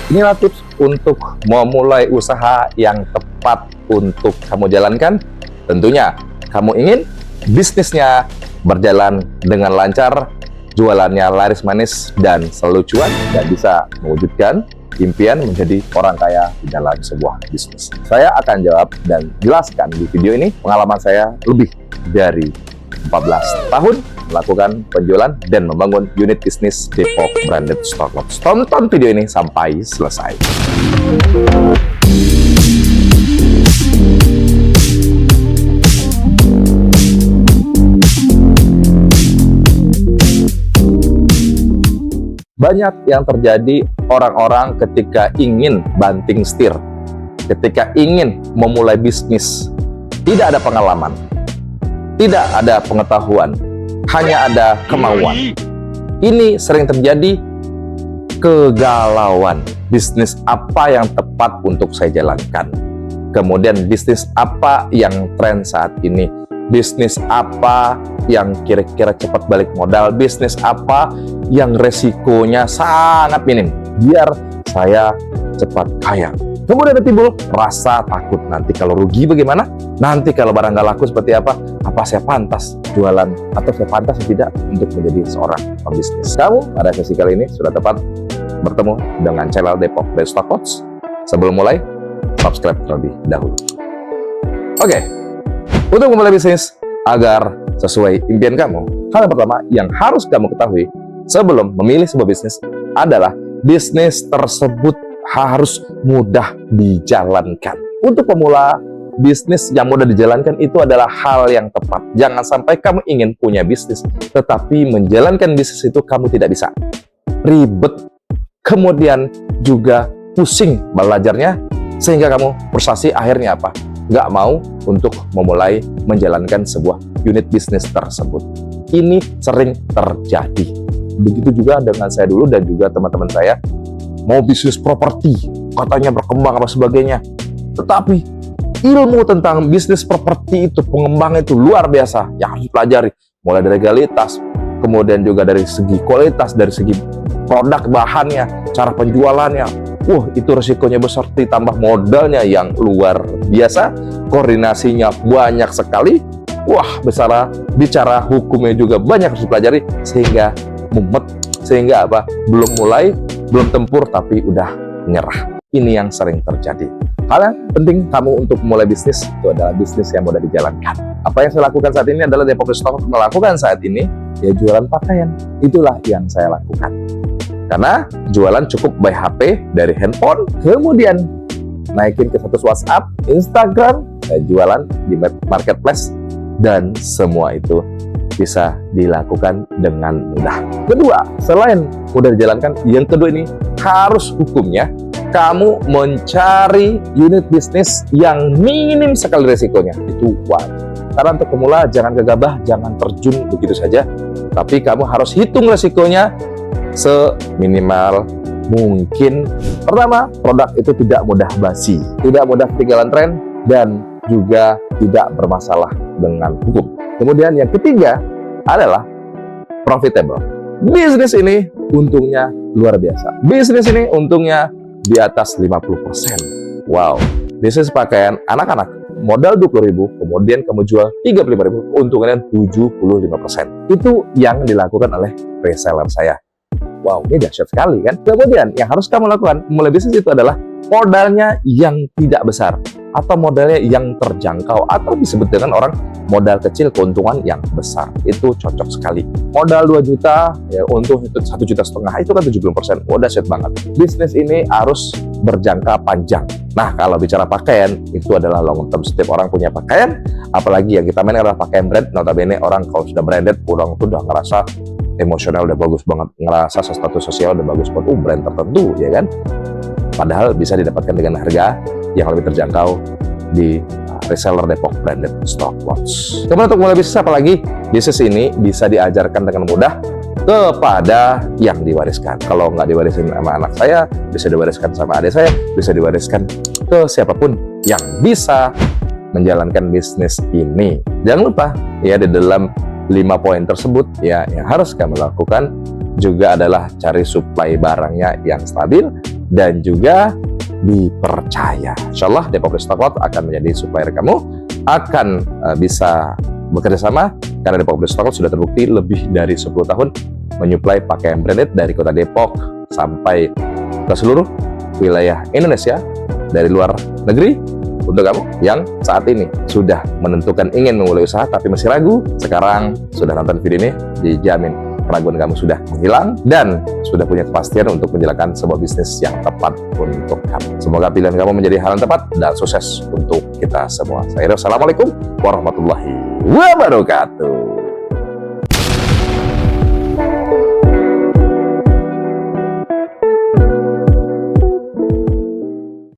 Inilah tips untuk memulai usaha yang tepat untuk kamu jalankan. Tentunya kamu ingin bisnisnya berjalan dengan lancar, jualannya laris manis dan selalu cuan, dan bisa mewujudkan impian menjadi orang kaya di dalam sebuah bisnis. Saya akan jawab dan jelaskan di video ini pengalaman saya lebih dari 14 tahun melakukan penjualan dan membangun unit bisnis Depok Branded Stockwatch. Tonton video ini sampai selesai. Banyak yang terjadi orang-orang ketika ingin banting setir, ketika ingin memulai bisnis, tidak ada pengalaman, tidak ada pengetahuan, hanya ada kemauan. Ini sering terjadi kegalauan. Bisnis apa yang tepat untuk saya jalankan? Kemudian bisnis apa yang tren saat ini? Bisnis apa yang kira-kira cepat balik modal? Bisnis apa yang resikonya sangat minim biar saya cepat kaya? Kemudian ada timbul rasa takut, nanti kalau rugi bagaimana? Nanti kalau barang nggak laku seperti apa? Apa saya pantas jualan? Atau saya pantas tidak untuk menjadi seorang pembisnis? Kamu pada sesi kali ini sudah tepat bertemu dengan channel Depok Branded Stockwatch. Sebelum mulai, subscribe terlebih dahulu. Oke, untuk memulai bisnis agar sesuai impian kamu, hal yang pertama yang harus kamu ketahui sebelum memilih sebuah bisnis adalah bisnis tersebut harus mudah dijalankan. Untuk pemula, bisnis yang mudah dijalankan itu adalah hal yang tepat. Jangan sampai kamu ingin punya bisnis, tetapi menjalankan bisnis itu kamu tidak bisa. Ribet, kemudian juga pusing belajarnya, sehingga kamu frustasi, akhirnya apa? Nggak mau untuk memulai menjalankan sebuah unit bisnis tersebut. Ini sering terjadi. Begitu juga dengan saya dulu dan juga teman-teman saya, mau bisnis properti, katanya berkembang apa sebagainya. Tetapi ilmu tentang bisnis properti itu, pengembangan itu luar biasa yang harus dipelajari. Mulai dari legalitas, kemudian juga dari segi kualitas, dari segi produk bahannya, cara penjualannya. Itu resikonya besar, ditambah modalnya yang luar biasa, koordinasinya banyak sekali. Bicara hukumnya juga banyak harus dipelajari, sehingga mumet, sehingga apa? Belum mulai, belum tempur, tapi udah nyerah. Ini yang sering terjadi. Hal yang penting kamu untuk memulai bisnis itu adalah bisnis yang mudah dijalankan. Apa yang saya lakukan saat ini adalah Depok Branded Stockwatch melakukan saat ini, ya jualan pakaian. Itulah yang saya lakukan. Karena jualan cukup by HP dari handphone, kemudian naikin ke status WhatsApp, Instagram, jualan di marketplace, dan semua itu bisa dilakukan dengan mudah. Kedua, selain mudah dijalankan, yang kedua ini harus hukumnya kamu mencari unit bisnis yang minim sekali resikonya. Itu wajib. Karena untuk pemula jangan gegabah, jangan terjun begitu saja, tapi kamu harus hitung resikonya seminimal mungkin. Pertama, produk itu tidak mudah basi, tidak mudah ketinggalan tren, dan juga tidak bermasalah dengan hukum. Kemudian yang ketiga adalah profitable. Bisnis ini untungnya luar biasa. Bisnis ini untungnya di atas 50%. Wow, bisnis pakaian anak-anak modal 20.000, kemudian kamu jual 35.000, untungnya 75%. Itu yang dilakukan oleh reseller saya. Wow, ini dahsyat sekali kan? Kemudian yang harus kamu lakukan mulai bisnis itu adalah modalnya yang tidak besar, atau modalnya yang terjangkau, atau disebut dengan orang modal kecil keuntungan yang besar. Itu cocok sekali. Modal 2 juta, ya untung itu 1,5 juta, itu kan 70%. Dahsyat banget. Bisnis ini harus berjangka panjang. Nah, kalau bicara pakaian, itu adalah long term. Setiap orang punya pakaian, apalagi yang kita main adalah pakaian brand. Notabene orang kalau sudah branded, pulang tuh udah ngerasa emosional udah bagus banget, ngerasa status sosial udah bagus buat brand tertentu, ya kan? Padahal bisa didapatkan dengan harga yang lebih terjangkau di reseller Depok Branded Stockwatch. Kemudian untuk mulai bisnis, apalagi bisnis ini bisa diajarkan dengan mudah kepada yang diwariskan. Kalau nggak diwariskan sama anak saya, bisa diwariskan sama adik saya, bisa diwariskan ke siapapun yang bisa menjalankan bisnis ini. Jangan lupa ya, di dalam 5 poin tersebut ya yang harus kamu lakukan juga adalah cari suplai barangnya yang stabil, dan juga dipercaya. Insya Allah Depok Stock Lot akan menjadi supplier kamu, akan bisa bekerja sama karena Depok Stock Lot sudah terbukti lebih dari 10 tahun menyuplai pakaian branded dari kota Depok sampai ke seluruh wilayah Indonesia, dari luar negeri. Untuk kamu yang saat ini sudah menentukan ingin memulai usaha tapi masih ragu, sekarang sudah nonton video ini, dijamin keraguan kamu sudah menghilang dan sudah punya kepastian untuk menjalankan sebuah bisnis yang tepat untuk kamu. Semoga pilihan kamu menjadi hal yang tepat dan sukses untuk kita semua. Saya Assalamualaikum warahmatullahi wabarakatuh.